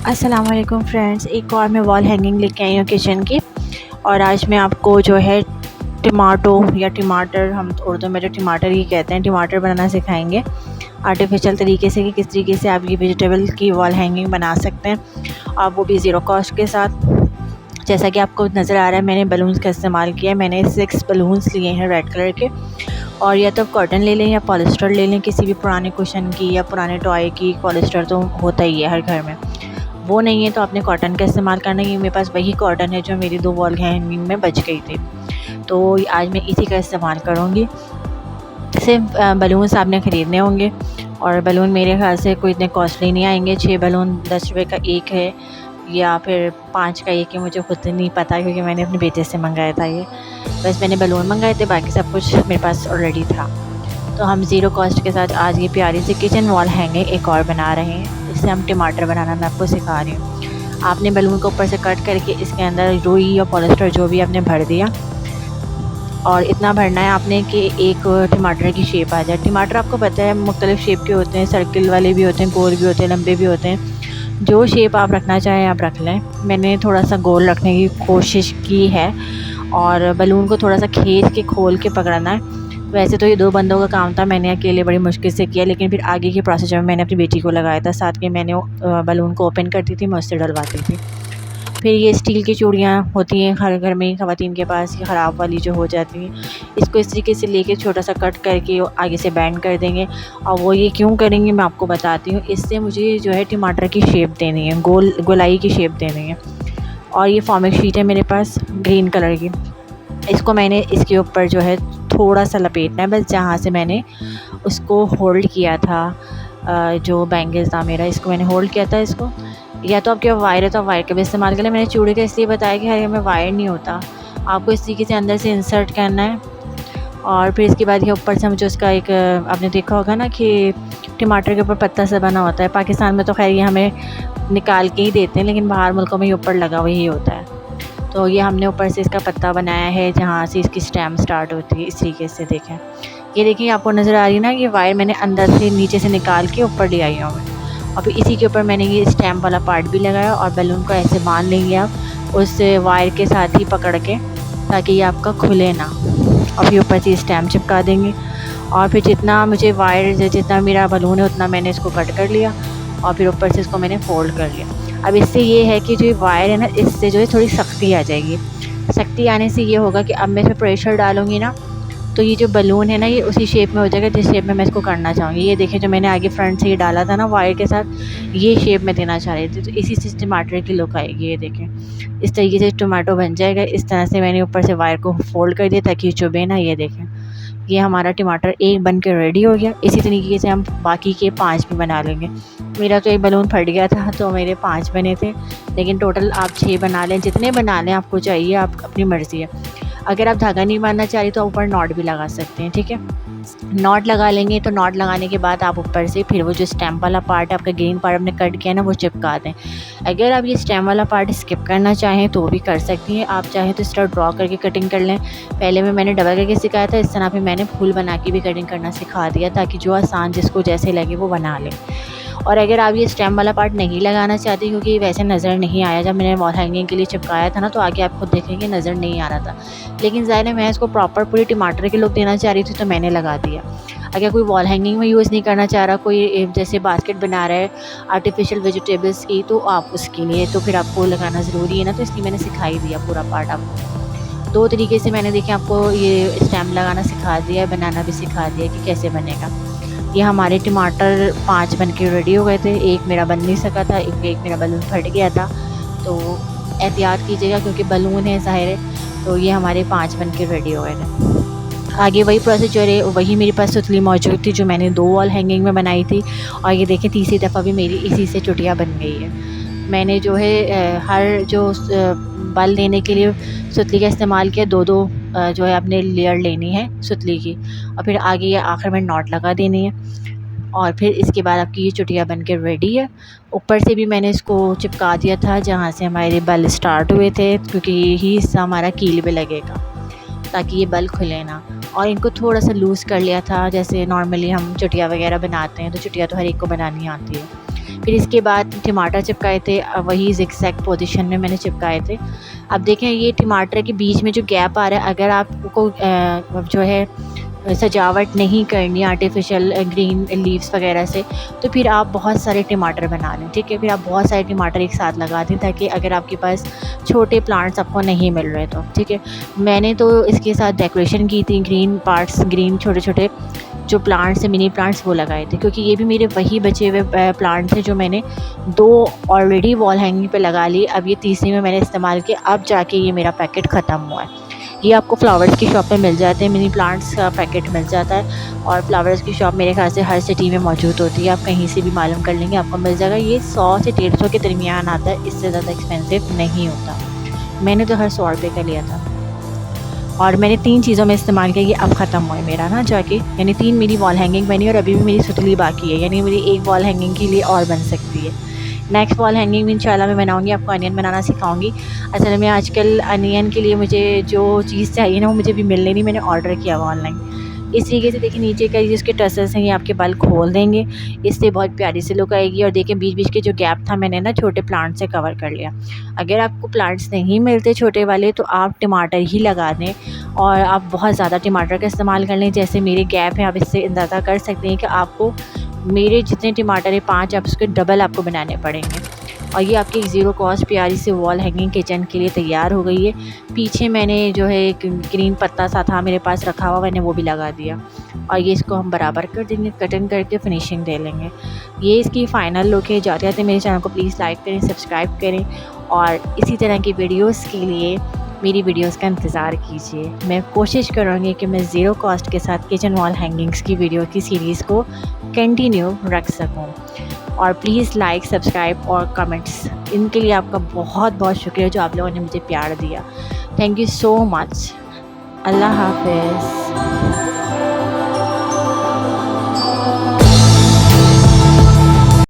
अस्सलाम वालेकुम फ्रेंड्स, एक और मैं वॉल हैंगिंग लेके आई हूँ किचन की। और आज मैं आपको जो है टमाटो या टमाटर, हम उर्दू में जो टमाटर ही कहते हैं, टमाटर बनाना सिखाएंगे आर्टिफिशियल तरीके से कि किस तरीके से आप ये वेजिटेबल की वॉल हैंगिंग बना सकते हैं, और वो भी ज़ीरो कॉस्ट के साथ। जैसा कि आपको नज़र आ रहा है, मैंने बलून्स का इस्तेमाल किया है। मैंने 6 बलून्स लिए हैं रेड कलर के, और या तो कॉटन ले लें या पॉलिस्टर ले लें, किसी भी पुराने कुशन की या पुराने टॉय की। पॉलिस्टर तो होता ही है हर घर में, वो नहीं है तो आपने कॉटन का इस्तेमाल करना है। मेरे पास वही कॉटन है जो मेरी 2 वॉल हैंगिंग में बच गई थी, तो आज मैं इसी का इस्तेमाल करूँगी। सिर्फ बलून्स आपने ख़रीदने होंगे, और बलून मेरे ख्याल से कोई इतने कॉस्टली नहीं आएंगे। 6 बलून 10 रुपये का एक है, या फिर 5 का एक है, मुझे खुद नहीं पता क्योंकि मैंने अपने बेटे से मंगाया था ये। बस मैंने बलून मंगाए थे, बाकी सब कुछ मेरे पास ऑलरेडी था। तो हम ज़ीरो कॉस्ट के साथ आज ये प्यारी सी किचन वॉल हैंगिंग एक और बना रहे हैं। इससे हम टमाटर बनाना मैं आपको सिखा रही हूँ। आपने बलून को ऊपर से कट करके इसके अंदर रुई या पॉलिस्टर जो भी आपने भर दिया, और इतना भरना है आपने कि एक टमाटर की शेप आ जाए। टमाटर आपको पता है मुख्तलिफ़ शेप के होते हैं, सर्किल वाले भी होते हैं, गोल भी होते हैं, लंबे भी होते हैं। जो शेप आप रखना चाहें आप रख लें। मैंने थोड़ा सा गोल रखने की कोशिश की है, और बलून को थोड़ा सा खींच के खोल के पकड़ना है। वैसे तो ये 2 बंदों का काम था, मैंने अकेले बड़ी मुश्किल से किया, लेकिन फिर आगे के प्रोसीजर में मैंने अपनी बेटी को लगाया था साथ के। मैंने बलून को ओपन करती थी, मैं उससे डलवाती थी। फिर ये स्टील की चूड़ियाँ होती हैं हर घर में ख़वातीन के पास, ये ख़राब वाली जो हो जाती हैं, इसको इस तरीके से लेके छोटा सा कट करके आगे से बैंड कर देंगे। और वो ये क्यों करेंगे मैं आपको बताती हूँ। इससे मुझे जो है टमाटर की शेप देनी है, गोलाई की शेप देनी है। और ये फॉर्मिक शीट है मेरे पास ग्रीन कलर की, इसको मैंने इसके ऊपर जो है थोड़ा सा लपेटना है बस, जहाँ से मैंने उसको होल्ड किया था। जो बैंगल्स था मेरा, इसको मैंने होल्ड किया था। इसको या तो आपके वायर है तो आप वायर का भी इस्तेमाल कर लें। मैंने चूड़ी का इसलिए बताया कि हर घर में वायर नहीं होता, आपको इस तरीके से अंदर से इंसर्ट करना है। और फिर इसके बाद ये ऊपर से मुझे उसका एक, आपने देखा होगा ना कि टमाटर के ऊपर पत्ता सा बना होता है। पाकिस्तान में तो खैर ये हमें निकाल के ही देते हैं, लेकिन बाहर मुल्कों में ये ऊपर लगा हुआ ही होता है। तो ये हमने ऊपर से इसका पत्ता बनाया है जहाँ से इसकी स्टेम स्टार्ट होती है। इस तरीके से देखें, ये देखिए आपको नज़र आ रही है ना, ये वायर मैंने अंदर से नीचे से निकाल के ऊपर ले आई हूँ मैं। और फिर इसी के ऊपर मैंने ये स्टेम वाला पार्ट भी लगाया, और बैलून को ऐसे बांध लेंगे आप उस वायर के साथ ही पकड़ के, ताकि ये आपका खुले ना। और फिर ऊपर से स्टेम चिपका देंगे, और फिर जितना मुझे वायर, जितना मेरा बलून है उतना मैंने इसको कट कर लिया, और फिर ऊपर से इसको मैंने फोल्ड कर लिया। अब इससे ये है कि जो वायर है ना, इससे जो है थोड़ी सख्ती आ जाएगी। सख्ती आने से ये होगा कि अब मैं इसमें प्रेशर डालूँगी ना, तो ये जो बलून है ना, ये उसी शेप में हो जाएगा जिस शेप में मैं इसको करना चाहूँगी। ये देखिए, जो मैंने आगे फ्रंट से ये डाला था ना वायर के साथ, ये शेप में देना चाह रही थी, तो इसी से टमाटर की लुक आएगी। ये देखें, इस तरीके से टमाटो बन जाएगा। इस तरह से मैंने ऊपर से वायर को फोल्ड कर दिया ताकि ये चुभे ना। ये देखें, ये हमारा टमाटर एक बन के रेडी हो गया। इसी तरीके से हम बाकी के 5 भी बना लेंगे। मेरा तो एक बलून फट गया था, तो मेरे 5 बने थे, लेकिन टोटल आप 6 बना लें, जितने बना लें आपको चाहिए, आप अपनी मर्ज़ी है। अगर आप धागा नहीं बांधना चाह रही तो ऊपर नॉट भी लगा सकते हैं, ठीक है। नॉट लगा लेंगे, तो नॉट लगाने के बाद आप ऊपर से फिर वो जो स्टेम वाला पार्ट है, आपका ग्रीन पार्ट आपने कट किया ना, वो चिपका दें। अगर आप ये स्टेम वाला पार्ट स्किप करना चाहें तो भी कर सकती हैं। आप चाहें तो इस तरह ड्रॉ करके कटिंग कर लें। पहले में मैंने डबल करके सिखाया था, इस तरह फिर मैंने फुल बना के भी कटिंग करना सिखा दिया, ताकि जो आसान जिसको जैसे लगे वो बना लें। और अगर आप ये स्टेम वाला पार्ट नहीं लगाना चाहती, क्योंकि वैसे नज़र नहीं आया, जब मैंने वॉल हैंगिंग के लिए चिपकाया था ना, तो आगे आप खुद देखेंगे नज़र नहीं आ रहा था, लेकिन ज़ाहिर है मैं इसको प्रॉपर पूरी टमाटर की लुक देना चाह रही थी, तो मैंने लगा दिया। अगर कोई वॉल हैंगिंग में यूज़ नहीं करना चाह रहा, कोई जैसे बास्केट बना रहा है आर्टिफिशियल वेजिटेबल्स की, तो आप उसके लिए तो फिर आपको लगाना ज़रूरी है ना, तो इसलिए मैंने सिखाई दिया पूरा पार्ट आपको। 2 तरीके से मैंने देखे आपको ये स्टेम लगाना सिखा दिया, बनाना भी सिखा दिया कि कैसे बनेगा। ये हमारे टमाटर 5 बन के रेडी हो गए थे। एक मेरा बन नहीं सका था, एक मेरा बलून फट गया था, तो एहतियात कीजिएगा क्योंकि बलून है ज़ाहिर है। तो ये हमारे 5 बन के रेडी हो गए थे। आगे वही प्रोसीजर है, वही मेरे पास सुतली मौजूद थी जो मैंने 2 वॉल हैंगिंग में बनाई थी, और ये देखें तीसरी दफ़ा भी मेरी इसी से चुटिया बन गई है। मैंने जो है हर जो बल देने के लिए सुतली का इस्तेमाल किया। 2-2 जो है आपने लेयर लेनी है सुतली की, और फिर आगे ये आखिर में नॉट लगा देनी है, और फिर इसके बाद आपकी ये चुटिया बन के रेडी है। ऊपर से भी मैंने इसको चिपका दिया था जहाँ से हमारे बल स्टार्ट हुए थे, क्योंकि यही हिस्सा हमारा कील पे लगेगा ताकि ये बल खुले ना। और इनको थोड़ा सा लूज़ कर लिया था, जैसे नॉर्मली हम चुटिया वगैरह बनाते हैं, तो चुटिया तो हर एक को बनानी आती है। फिर इसके बाद टमाटर चिपकाए थे, वही ज़िगज़ैग पोजीशन में मैंने चिपकाए थे। अब देखें ये टमाटर के बीच में जो गैप आ रहा है, अगर आपको जो है सजावट नहीं करनी आर्टिफिशियल ग्रीन लीव्स वगैरह से, तो फिर आप बहुत सारे टमाटर बना लें, ठीक है। फिर आप बहुत सारे टमाटर एक साथ लगा दें, ताकि अगर आपके पास छोटे प्लांट्स आपको नहीं मिल रहे तो, ठीक है। मैंने तो इसके साथ डेकोरेशन की थी, ग्रीन पार्ट्स, ग्रीन छोटे छोटे जो प्लांट्स हैं, मिनी प्लांट्स, वो लगाए थे, क्योंकि ये भी मेरे वही बचे हुए प्लांट्स हैं जो मैंने 2 ऑलरेडी वॉल हैंगिंग पे लगा लिए। अब ये तीसरी में मैंने इस्तेमाल किया, अब जाके ये मेरा पैकेट ख़त्म हुआ है। ये आपको फ्लावर्स की शॉप पे मिल जाते हैं, मिनी प्लांट्स का पैकेट मिल जाता है, और फ्लावर्स की शॉप मेरे ख्याल से हर सिटी में मौजूद होती है, आप कहीं से भी मालूम कर लेंगे, आपको मिल जाएगा। ये 100 से 150 के दरमियान आता है, इससे ज़्यादा एक्सपेंसिव नहीं होता। मैंने तो हर 100 रुपये का लिया था, और मैंने 3 चीज़ों में इस्तेमाल किया। ये अब ख़त्म हुआ है मेरा ना जाके, यानी 3 मेरी वॉल हैंगिंग बनी, और अभी भी मेरी सुतली बाकी है, यानी मेरी एक वॉल हैंगिंग के लिए और बन सकती है। नेक्स्ट वॉल हैंगिंग भी इंशाल्लाह मैं बनाऊंगी, आपको अनियन बनाना सिखाऊंगी। असल में आजकल अनियन के लिए मुझे जो चीज़ चाहिए ना, वो मुझे भी मिलने नहीं, मैंने ऑर्डर किया हुआ ऑनलाइन। इस तरीके से देखिए नीचे का जिसके टसल्स हैं, ये आपके बाल खोल देंगे, इससे बहुत प्यारी सी लुक आएगी। और देखिए बीच बीच के जो गैप था, मैंने ना छोटे प्लांट से कवर कर लिया। अगर आपको प्लांट्स नहीं मिलते छोटे वाले, तो आप टमाटर ही लगा दें, और आप बहुत ज़्यादा टमाटर का इस्तेमाल कर लें। जैसे मेरे गैप हैं, आप इससे अंदाज़ा कर सकते हैं कि आपको मेरे जितने टमाटर है 5, आप उसके डबल आपको बनाने पड़ेंगे। और ये आपकी 0 कॉस्ट प्यारी से वॉल हैंगिंग किचन के लिए तैयार हो गई है। पीछे मैंने जो है एक ग्रीन पत्ता सा था मेरे पास रखा हुआ, मैंने वो भी लगा दिया, और ये इसको हम बराबर कर देंगे, कटिंग करके फिनिशिंग दे लेंगे। ये इसकी फ़ाइनल लुक है। जाते जाते मेरे चैनल को प्लीज़ लाइक करें, सब्सक्राइब करें, और इसी तरह की वीडियोज़ के लिए मेरी वीडियोस का इंतज़ार कीजिए। मैं कोशिश करूँगी कि मैं 0 कॉस्ट के साथ किचन वॉल हैंगिंग्स की वीडियो की सीरीज़ को कंटिन्यू रख सकूँ। और प्लीज़ लाइक, सब्सक्राइब और कमेंट्स, इनके लिए आपका बहुत बहुत शुक्रिया जो आप लोगों ने मुझे प्यार दिया। Thank you so much. अल्लाह हाफ़िज़।